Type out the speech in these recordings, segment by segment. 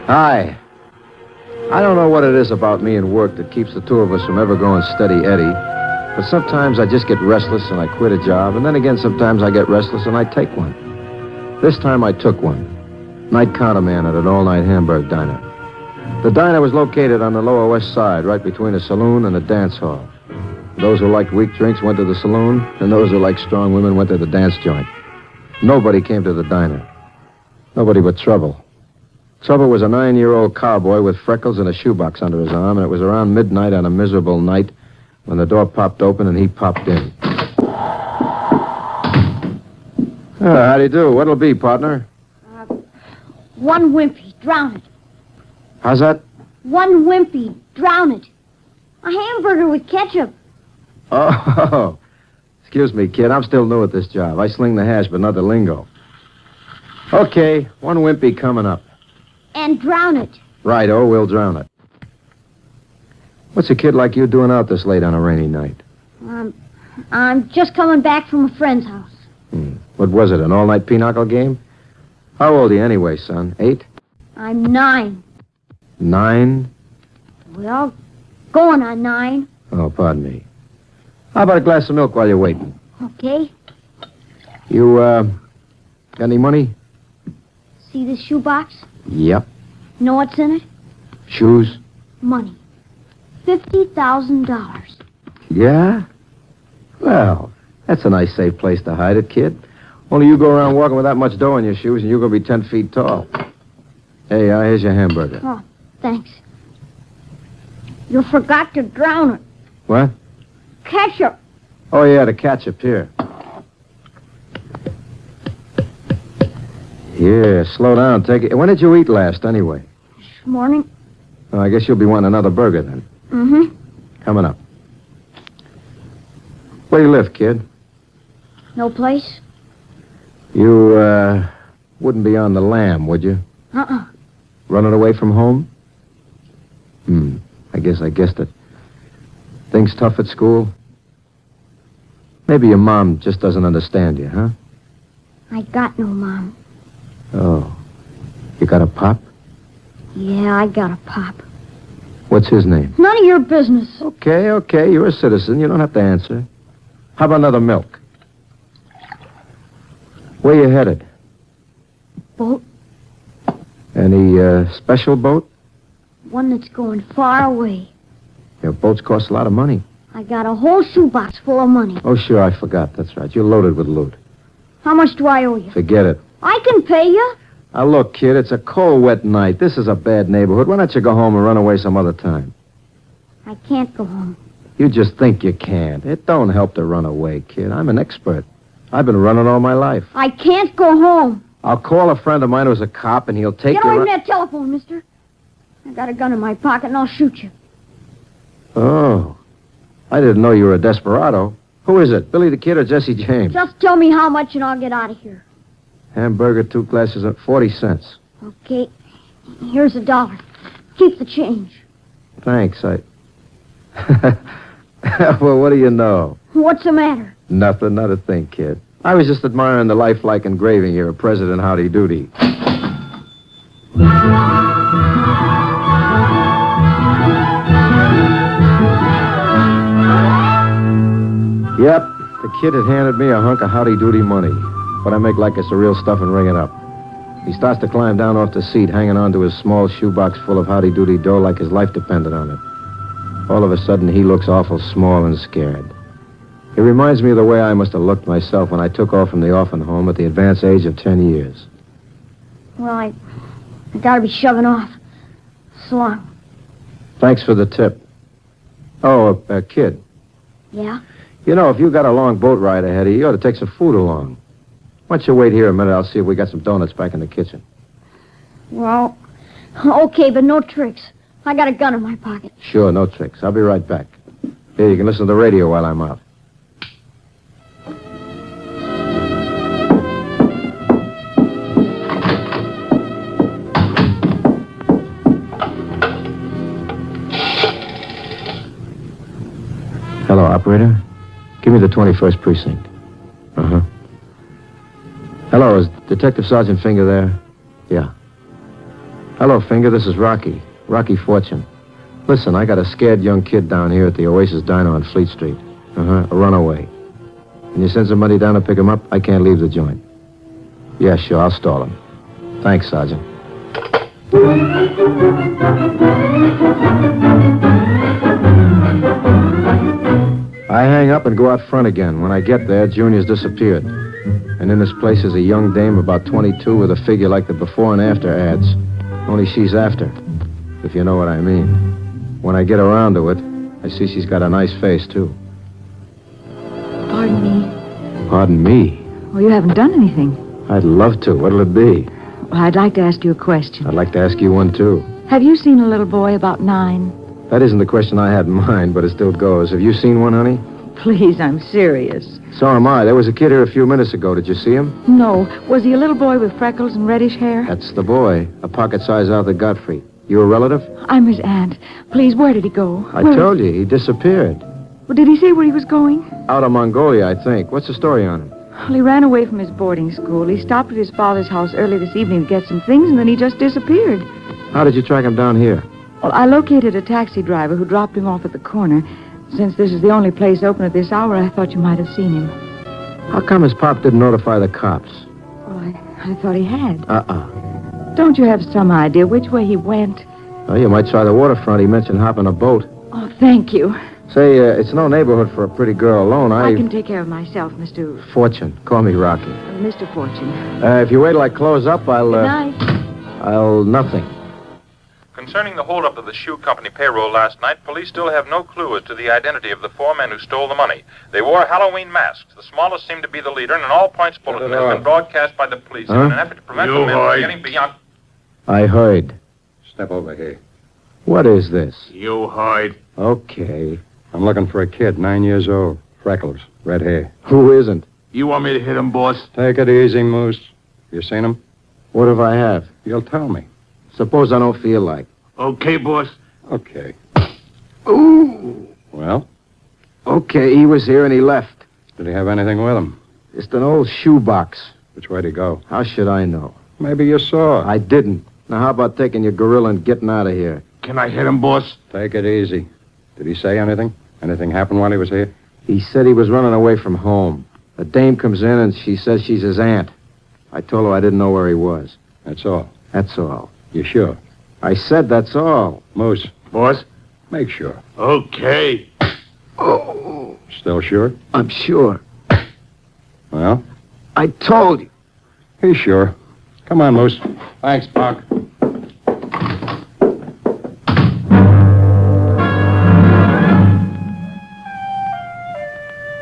Hi. I don't know what it is about me and work that keeps the two of us from ever going steady Eddie, but sometimes I just get restless and I quit a job, and then again sometimes I get restless and I take one. This time I took one. Night counterman at an all-night hamburger diner. The diner was located on the Lower West Side, right between a saloon and a dance hall. Those who liked weak drinks went to the saloon, and those who liked strong women went to the dance joint. Nobody came to the diner. Nobody but Trouble. Trouble was a 9-year-old cowboy with freckles and a shoebox under his arm, and it was around midnight on a miserable night when the door popped open and he popped in. How do you do? What'll it be, partner? One wimpy, drown it. How's that? One wimpy, drown it. A hamburger with ketchup. Oh, excuse me, kid. I'm still new at this job. I sling the hash, but not the lingo. Okay, one wimpy coming up. And drown it. Righto, we'll drown it. What's a kid like you doing out this late on a rainy night? I'm just coming back from a friend's house. What was it, an all-night pinochle game? How old are you anyway, son? 8? I'm 9. 9? Well, going on 9. Oh, pardon me. How about a glass of milk while you're waiting? Okay. You, got any money? See this shoebox? Yep. Know what's in it? Shoes? Money. $50,000. Yeah? Well, that's a nice, safe place to hide it, kid. Only you go around walking with that much dough in your shoes, and you're going to be 10 feet tall. Hey, here's your hamburger. Oh, thanks. You forgot to drown it. What? Ketchup. Oh, yeah, the ketchup here. Yeah, slow down. Take it. When did you eat last, anyway? This morning. Oh, I guess you'll be wanting another burger, then. Mm-hmm. Coming up. Where do you live, kid? No place? You, wouldn't be on the lam, would you? Uh-uh. Running away from home? I guessed it. Things tough at school? Maybe your mom just doesn't understand you, huh? I got no mom. Oh. You got a pop? Yeah, I got a pop. What's his name? None of your business. Okay. You're a citizen. You don't have to answer. How about another milk? Where you headed? Boat. Any, special boat? One that's going far away. Your boats cost a lot of money. I got a whole shoebox full of money. Oh, sure, I forgot. That's right. You're loaded with loot. How much do I owe you? Forget it. I can pay you. Now, look, kid, it's a cold, wet night. This is a bad neighborhood. Why don't you go home and run away some other time? I can't go home. You just think you can't. It don't help to run away, kid. I'm an expert. I've been running all my life. I can't go home. I'll call a friend of mine who's a cop, and he'll take you... Get away from that telephone, mister. I got a gun in my pocket, and I'll shoot you. Oh. I didn't know you were a desperado. Who is it, Billy the Kid or Jesse James? Just tell me how much, and I'll get out of here. Hamburger, 2 glasses at 40 cents. Okay. Here's $1. Keep the change. Thanks, Well, what do you know? What's the matter? Nothing, not a thing, kid. I was just admiring the lifelike engraving here of President Howdy Doody. Yep, the kid had handed me a hunk of Howdy Doody money, but I make like it's the real stuff and ring it up. He starts to climb down off the seat, hanging onto his small shoebox full of Howdy Doody dough like his life depended on it. All of a sudden, he looks awful small and scared. It reminds me of the way I must have looked myself when I took off from the orphan home at the advanced age of 10 years. Well, I gotta be shoving off. So long. Thanks for the tip. Oh, kid. Yeah? You know, if you got a long boat ride ahead of you, you ought to take some food along. Why don't you wait here a minute? I'll see if we got some donuts back in the kitchen. Well, okay, but no tricks. I got a gun in my pocket. Sure, no tricks. I'll be right back. Here, you can listen to the radio while I'm out. Hello, operator. Give me the 21st precinct. Uh-huh. Hello, is Detective Sergeant Finger there? Yeah. Hello, Finger. This is Rocky. Rocky Fortune. Listen, I got a scared young kid down here at the Oasis Diner on Fleet Street. A runaway. Can you send somebody down to pick him up? I can't leave the joint. Yeah, sure, I'll stall him. Thanks, Sergeant. I hang up and go out front again. When I get there, Junior's disappeared. And in this place is a young dame about 22 with a figure like the before and after ads. Only she's after, if you know what I mean. When I get around to it, I see she's got a nice face, too. Pardon me. Pardon me? Well, you haven't done anything. I'd love to. What'll it be? Well, I'd like to ask you a question. I'd like to ask you one, too. Have you seen a little boy about 9? That isn't the question I had in mind, but it still goes. Have you seen one, honey? Please, I'm serious. So am I. There was a kid here a few minutes ago. Did you see him? No. Was he a little boy with freckles and reddish hair? That's the boy. A pocket-sized Arthur Godfrey. You a relative? I'm his aunt. Please, where did he go? I told you. He disappeared. Well, did he say where he was going? Out of Mongolia, I think. What's the story on him? Well, he ran away from his boarding school. He stopped at his father's house early this evening to get some things, and then he just disappeared. How did you track him down here? Well, I located a taxi driver who dropped him off at the corner. Since this is the only place open at this hour, I thought you might have seen him. How come his pop didn't notify the cops? Well, I thought he had. Don't you have some idea which way he went? Oh, you might try the waterfront. He mentioned hopping a boat. Oh, thank you. Say, it's no neighborhood for a pretty girl alone. I can take care of myself, Mr. Fortune. Call me Rocky. Mr. Fortune. If you wait till I close up, I'll... Good night. I'll nothing. Concerning the holdup of the shoe company payroll last night, police still have no clue as to the identity of the 4 men who stole the money. They wore Halloween masks. The smallest seemed to be the leader, and an all-points bulletin has been broadcast by the police in an effort to prevent the men from getting beyond... I heard. Step over here. What is this? You hide. Okay. I'm looking for a kid, 9 years old. Freckles, red hair. Who isn't? You want me to hit him, boss? Take it easy, Moose. You seen him? What if I have? You'll tell me. Suppose I don't feel like. Okay, boss. Okay. Ooh. Well? Okay, he was here and he left. Did he have anything with him? Just an old shoebox. Which way'd he go? How should I know? Maybe you saw. I didn't. Now, how about taking your gorilla and getting out of here? Can I hit him, boss? Take it easy. Did he say anything? Anything happened while he was here? He said he was running away from home. A dame comes in and she says she's his aunt. I told her I didn't know where he was. That's all. That's all. You sure? I said that's all. Moose. Boss? Make sure. Okay. Oh. Still sure? I'm sure. Well? I told you. He's sure. Come on, Moose. Thanks, Punk.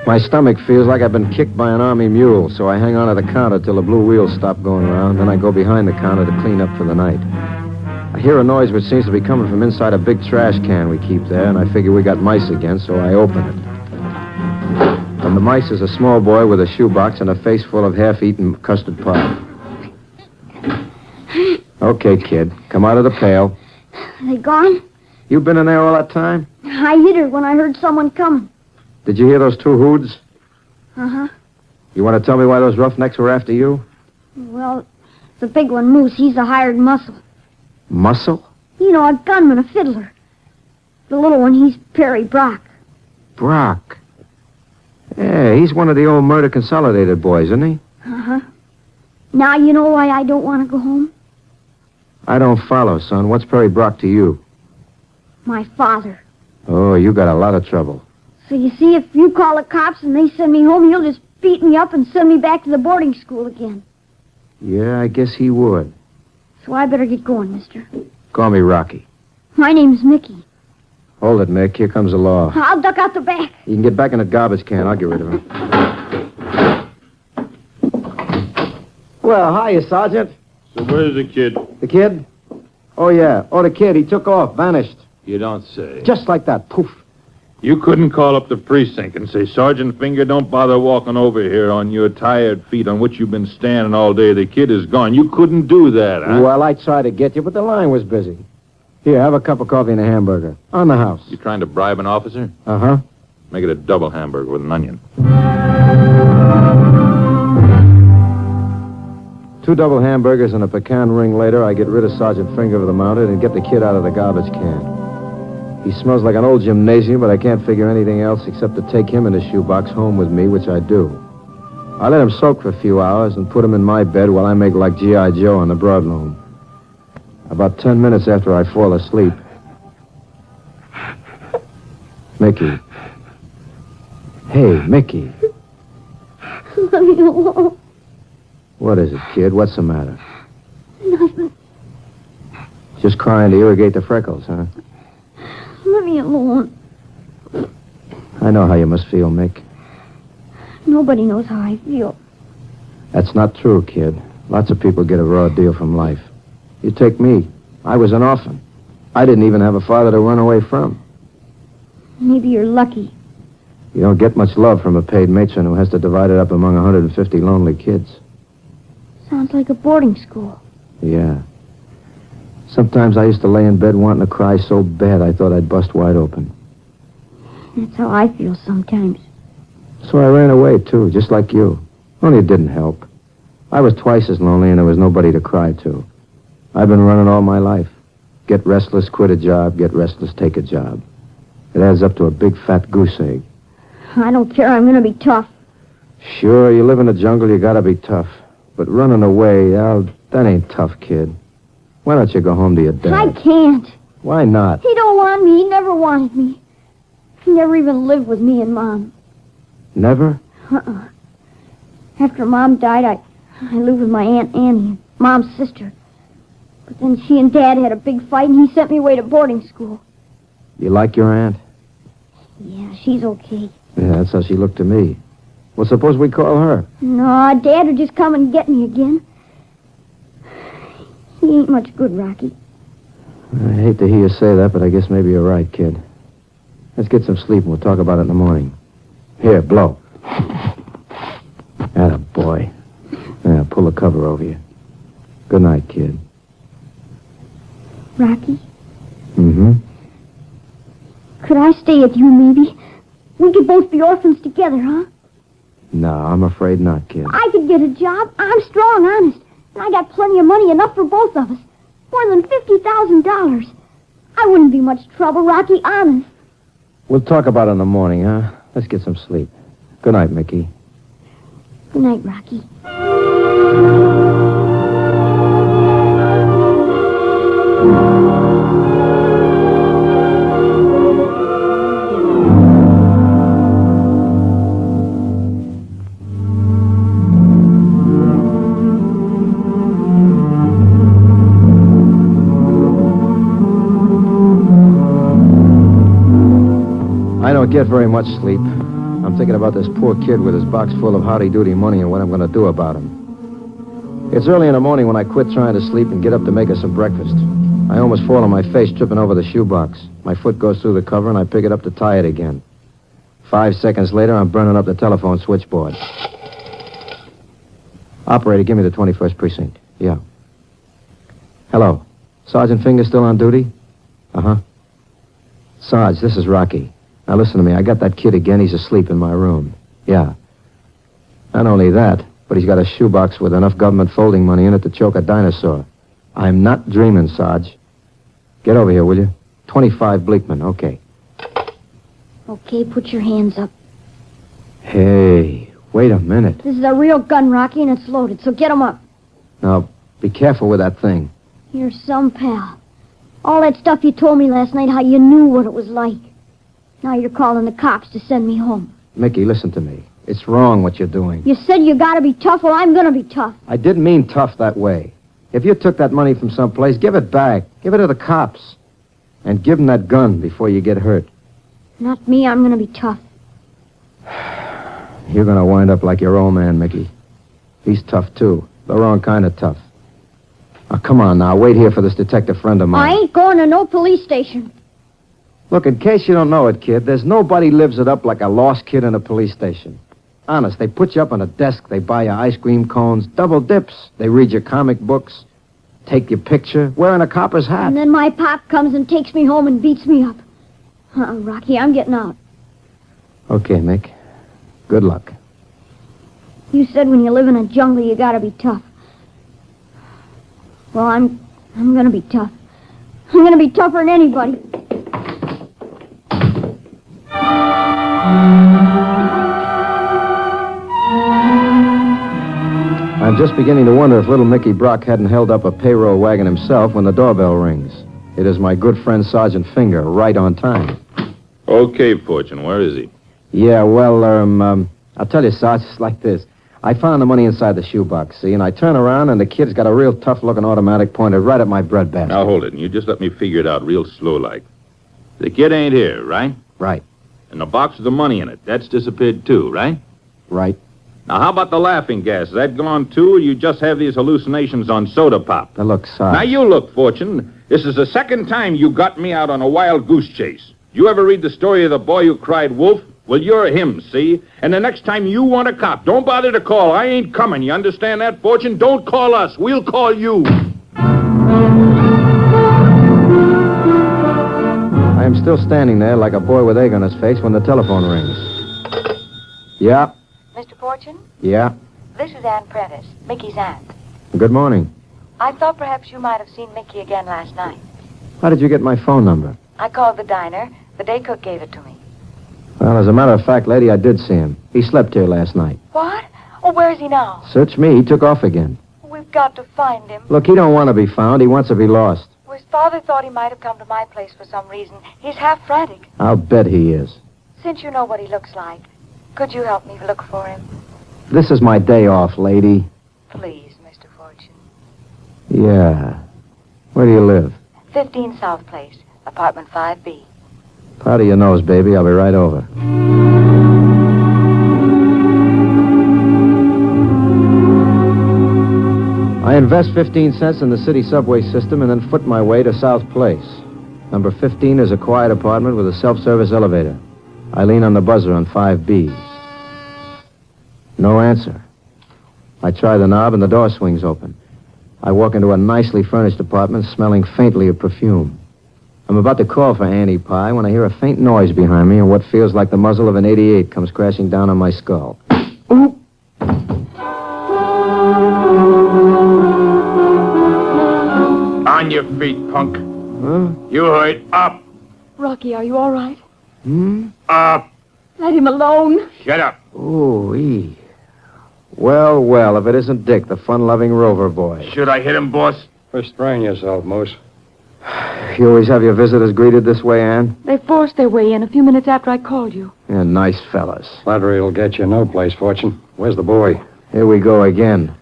My stomach feels like I've been kicked by an army mule, so I hang on to the counter till the blue wheels stop going around. Then I go behind the counter to clean up for the night. I hear a noise which seems to be coming from inside a big trash can we keep there, and I figure we got mice again, so I open it. And the mice is a small boy with a shoebox and a face full of half-eaten custard pie. Okay, kid, come out of the pail. Are they gone? You been in there all that time? I hid her when I heard someone coming. Did you hear those 2 hoods? Uh-huh. You want to tell me why those roughnecks were after you? Well, the big one, Moose, he's a hired muscle. Muscle? You know, a gunman, a fiddler. The little one, he's Perry Brock. Brock. Yeah, he's one of the old Murder Consolidated boys, isn't he? Uh-huh. Now you know why I don't want to go home? I don't follow, son. What's Perry Brock to you? My father. Oh, you got a lot of trouble. So you see, if you call the cops and they send me home, he'll just beat me up and send me back to the boarding school again. Yeah, I guess he would. So I better get going, mister. Call me Rocky. My name's Mickey. Hold it, Mick. Here comes the law. I'll duck out the back. You can get back in the garbage can. I'll get rid of him. Well, hiya, Sergeant. So where's the kid? The kid? Oh, yeah. Oh, the kid. He took off. Vanished. You don't say. Just like that. Poof. You couldn't call up the precinct and say, Sergeant Finger, don't bother walking over here on your tired feet on which you've been standing all day. The kid is gone. You couldn't do that, huh? Well, I tried to get you, but the line was busy. Here, have a cup of coffee and a hamburger. On the house. You trying to bribe an officer? Uh-huh. Make it a double hamburger with an onion. 2 double hamburgers and a pecan ring later, I get rid of Sergeant Finger of the Mounted and get the kid out of the garbage can. He smells like an old gymnasium, but I can't figure anything else except to take him in a shoebox home with me, which I do. I let him soak for a few hours and put him in my bed while I make like G.I. Joe on the broadloom. About 10 minutes after I fall asleep, Mickey. Hey, Mickey. Let me alone. What is it, kid? What's the matter? Nothing. Just crying to irrigate the freckles, huh? Let me alone. I know how you must feel, Mick. Nobody knows how I feel. That's not true, kid. Lots of people get a raw deal from life. You take me. I was an orphan. I didn't even have a father to run away from. Maybe you're lucky. You don't get much love from a paid matron who has to divide it up among 150 lonely kids. Sounds like a boarding school. Yeah. Sometimes I used to lay in bed wanting to cry so bad I thought I'd bust wide open. That's how I feel sometimes. So I ran away, too, just like you. Only it didn't help. I was twice as lonely and there was nobody to cry to. I've been running all my life. Get restless, quit a job. Get restless, take a job. It adds up to a big fat goose egg. I don't care. I'm going to be tough. Sure, you live in the jungle, you gotta be tough. But running away, that ain't tough, kid. Why don't you go home to your dad? I can't. Why not? He don't want me. He never wanted me. He never even lived with me and Mom. Never? Uh-uh. After Mom died, I lived with my Aunt Annie, Mom's sister. But then she and Dad had a big fight, and he sent me away to boarding school. You like your aunt? Yeah, she's okay. Yeah, that's how she looked to me. Well, suppose we call her. No, Dad would just come and get me again. He ain't much good, Rocky. I hate to hear you say that, but I guess maybe you're right, kid. Let's get some sleep and we'll talk about it in the morning. Here, blow. Atta boy. Yeah, pull the cover over you. Good night, kid. Rocky? Mm-hmm. Could I stay with you, maybe? We could both be orphans together, huh? No, I'm afraid not, kid. I could get a job. I'm strong, honest. And I got plenty of money, enough for both of us. More than $50,000. I wouldn't be much trouble, Rocky, honest. We'll talk about it in the morning, huh? Let's get some sleep. Good night, Mickey. Good night, Rocky. I don't get very much sleep. I'm thinking about this poor kid with his box full of howdy-doody money and what I'm going to do about him. It's early in the morning when I quit trying to sleep and get up to make us some breakfast. I almost fall on my face tripping over the shoebox. My foot goes through the cover and I pick it up to tie it again. 5 seconds later, I'm burning up the telephone switchboard. Operator, give me the 21st precinct. Yeah. Hello. Sergeant Finger still on duty? Uh-huh. Sarge, this is Rocky. Now, listen to me. I got that kid again. He's asleep in my room. Yeah. Not only that, but he's got a shoebox with enough government folding money in it to choke a dinosaur. I'm not dreaming, Sarge. Get over here, will you? 25 Bleakman. Okay. Okay, put your hands up. Hey, wait a minute. This is a real gun, Rocky, and it's loaded, so get 'em up. Now, be careful with that thing. You're some pal. All that stuff you told me last night, how you knew what it was like. Now you're calling the cops to send me home. Mickey, listen to me. It's wrong what you're doing. You said you gotta be tough. Well, I'm gonna be tough. I didn't mean tough that way. If you took that money from someplace, give it back. Give it to the cops. And give them that gun before you get hurt. Not me. I'm gonna be tough. You're going to wind up like your old man, Mickey. He's tough, too. The wrong kind of tough. Now, come on now. Wait here for this detective friend of mine. I ain't going to no police station. Look, in case you don't know it, kid, there's nobody lives it up like a lost kid in a police station. Honest, they put you up on a desk, they buy you ice cream cones, double dips. They read your comic books, take your picture, wearing a copper's hat. And then my pop comes and takes me home and beats me up. Rocky, I'm getting out. Okay, Mick. Good luck. You said when you live in a jungle, you gotta be tough. Well, I'm gonna be tough. I'm gonna be tougher than anybody. I'm just beginning to wonder if little Mickey Brock hadn't held up a payroll wagon himself when the doorbell rings. It is my good friend Sergeant Finger, right on time. Okay, Fortune, where is he? Yeah, well, I'll tell you, Sarge, it's like this. I found the money inside the shoebox, see, and I turn around and the kid's got a real tough-looking automatic pointed right at my breadbasket. Now, hold it, and you just let me figure it out real slow-like. The kid ain't here, right? Right. And the box with the money in it, that's disappeared too, right? Right. Now, how about the laughing gas? Is that gone too, or you just have these hallucinations on soda pop? Now, look, Sarge. Now, you look, Fortune. This is the second time you got me out on a wild goose chase. You ever read the story of the boy who cried wolf? Well, you're him, see? And the next time you want a cop, don't bother to call. I ain't coming. You understand that, Fortune? Don't call us. We'll call you. I am still standing there like a boy with egg on his face when the telephone rings. Yeah? Mr. Fortune, Yeah? this is Ann Prentice, Mickey's aunt. Good morning. I thought perhaps you might have seen Mickey again last night. How did you get my phone number? I called the diner. The day cook gave it to me. Well, as a matter of fact, lady, I did see him. He slept here last night. What? Oh, where is he now? Search me. He took off again. We've got to find him. Look, he don't want to be found. He wants to be lost. His father thought he might have come to my place for some reason. He's half frantic. I'll bet he is. Since you know what he looks like, could you help me look for him? This is my day off, lady. Please, Mr. Fortune. Yeah. Where do you live? 15 South Place, apartment 5B. Powder your nose, baby. I'll be right over. I invest 15 cents in the city subway system and then foot my way to South Place. Number 15 is a quiet apartment with a self-service elevator. I lean on the buzzer on 5B. No answer. I try the knob and the door swings open. I walk into a nicely furnished apartment smelling faintly of perfume. I'm about to call for Annie Pie when I hear a faint noise behind me and what feels like the muzzle of an .88 comes crashing down on my skull. Ooh! On your feet, punk. Huh? You heard. Up. Rocky, are you all right? Up. Let him alone. Shut up. Ooh-wee. Well, well, if it isn't Dick, the fun-loving rover boy. Should I hit him, boss? Restrain yourself, Moose. You always have your visitors greeted this way, Ann? They forced their way in a few minutes after I called you. Yeah, nice fellas. Flattery will get you no place, Fortune. Where's the boy? Here we go again.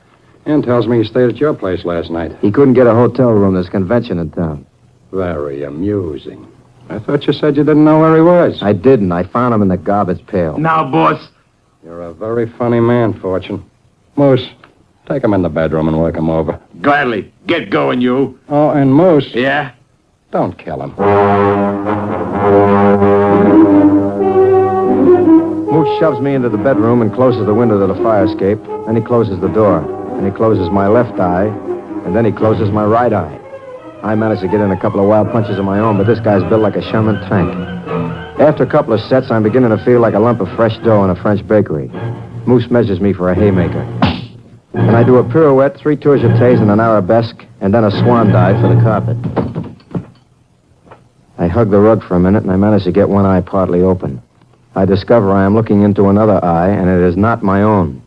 Ann tells me he stayed at your place last night. He couldn't get a hotel room. There's a convention in town. Very amusing. I thought you said you didn't know where he was. I didn't. I found him in the garbage pail. Now, boss. You're a very funny man, Fortune. Moose, take him in the bedroom and work him over. Gladly. Get going, you. Oh, and Moose, Yeah? don't kill him. Moose shoves me into the bedroom and closes the window to the fire escape. Then he closes the door. And he closes my left eye. And then he closes my right eye. I managed to get in a couple of wild punches of my own, but this guy's built like a Sherman tank. After a couple of sets, I'm beginning to feel like a lump of fresh dough in a French bakery. Moose measures me for a haymaker. And I do a pirouette, 3 tours jetés, and an arabesque, and then a swan dive for the carpet. I hug the rug for a minute, and I manage to get one eye partly open. I discover I am looking into another eye, and it is not my own.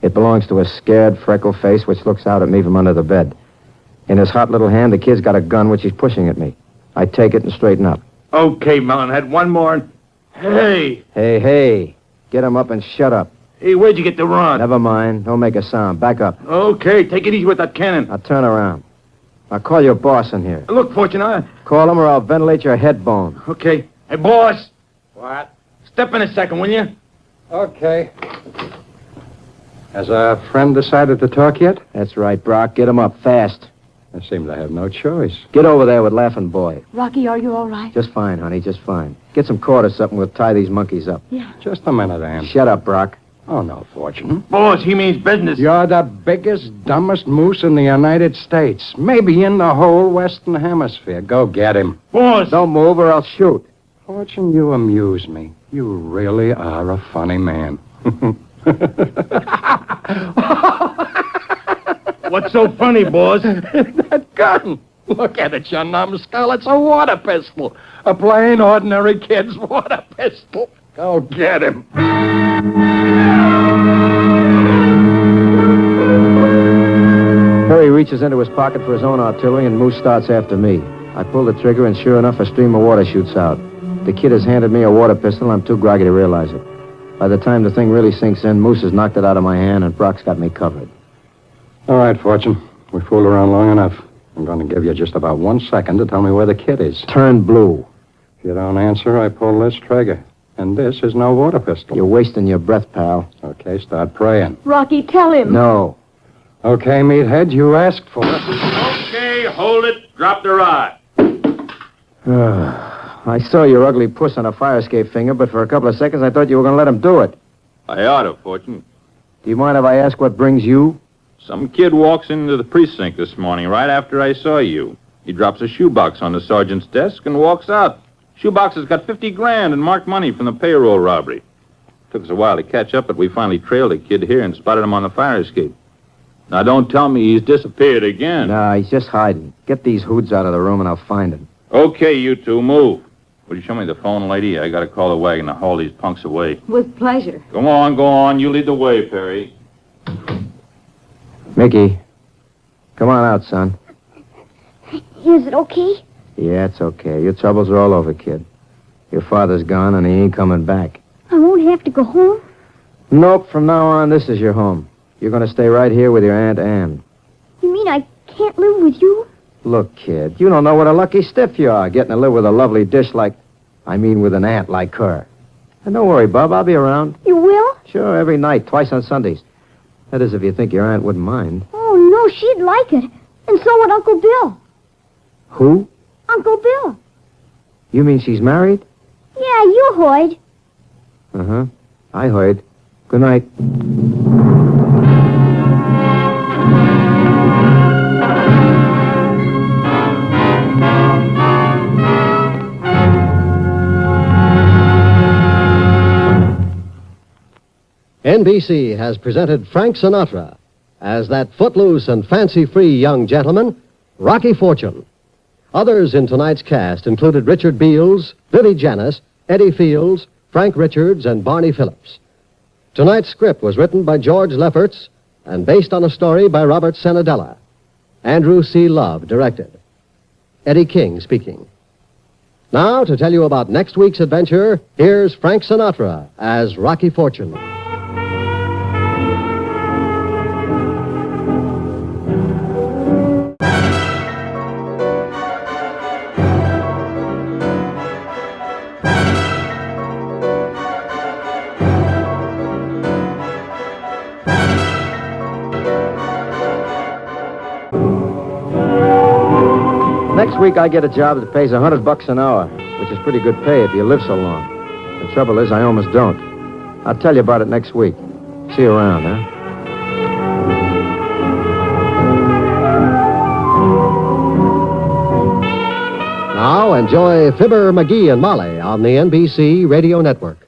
It belongs to a scared, freckled face which looks out at me from under the bed. In his hot little hand, the kid's got a gun which he's pushing at me. I take it and straighten up. Okay, Melonhead. One more. Hey. Hey, hey. Get him up and shut up. Hey, where'd you get the run? Never mind. Don't make a sound. Back up. Okay, take it easy with that cannon. Now turn around. I'll call your boss in here. Look, Fortunato. Call him or I'll ventilate your head bone. Okay. Hey, boss. What? Step in a second, will you? Okay. Has our friend decided to talk yet? That's right, Brock. Get him up fast. I seem to have no choice. Get over there with Laughing Boy. Rocky, are you all right? Just fine, honey. Just fine. Get some cord or something. We'll tie these monkeys up. Yeah. Just a minute, Ann. Shut up, Brock. Oh, no, Fortune. Boss, he means business. You're the biggest, dumbest moose in the United States. Maybe in the whole Western Hemisphere. Go get him. Boss. Don't move or I'll shoot. Fortune, you amuse me. You really are a funny man. What's so funny, boss? That gun. Look at it, you numbskull. It's a water pistol. A plain, ordinary kid's water pistol. Go get him. Perry reaches into his pocket for his own artillery, and Moose starts after me. I pull the trigger, and sure enough, a stream of water shoots out. The kid has handed me a water pistol, and I'm too groggy to realize it. By the time the thing really sinks in, Moose has knocked it out of my hand, and Brock's got me covered. All right, Fortune. We fooled around long enough. I'm going to give you just about 1 second to tell me where the kid is. Turn blue. If you don't answer, I pull this trigger. And this is no water pistol. You're wasting your breath, pal. Okay, start praying. Rocky, tell him. No. Okay, meathead, you asked for it. Okay, hold it. Drop the rod. I saw your ugly puss on a fire escape finger, but for a couple of seconds I thought you were going to let him do it. I oughta, Fortune. Do you mind if I ask what brings you? Some kid walks into the precinct this morning right after I saw you. He drops a shoebox on the sergeant's desk and walks out. Shoebox has got 50 grand in marked money from the payroll robbery. Took us a while to catch up, but we finally trailed the kid here and spotted him on the fire escape. Now, don't tell me he's disappeared again. Nah, he's just hiding. Get these hoods out of the room and I'll find him. Okay, you two, move. Will you show me the phone, lady? I gotta call the wagon to haul these punks away. With pleasure. Go on. You lead the way, Perry. Mickey, come on out, son. Is it okay? Yeah, it's okay. Your troubles are all over, kid. Your father's gone and he ain't coming back. I won't have to go home? Nope, from now on, this is your home. You're going to stay right here with your Aunt Ann. You mean I can't live with you? Look, kid, you don't know what a lucky stiff you are, getting to live with a lovely dish with an aunt like her. And don't worry, Bub, I'll be around. You will? Sure, every night, twice on Sundays. That is, if you think your aunt wouldn't mind. Oh, no, she'd like it. And so would Uncle Bill. Who? Uncle Bill. You mean she's married? Yeah, you heard. Uh-huh. I heard. Good night. NBC has presented Frank Sinatra as that footloose and fancy-free young gentleman, Rocky Fortune. Others in tonight's cast included Richard Beals, Vivi Janiss, Eddie Fields, Frank Richards, and Barney Phillips. Tonight's script was written by George Lefferts and based on a story by Robert Cenedella. Andrew C. Love directed. Eddie King speaking. Now, to tell you about next week's adventure, here's Frank Sinatra as Rocky Fortune. Next week, I get a job that pays $100 an hour, which is pretty good pay if you live so long. The trouble is, I almost don't. I'll tell you about it next week. See you around, huh? Now enjoy Fibber, McGee, and Molly on the NBC Radio Network.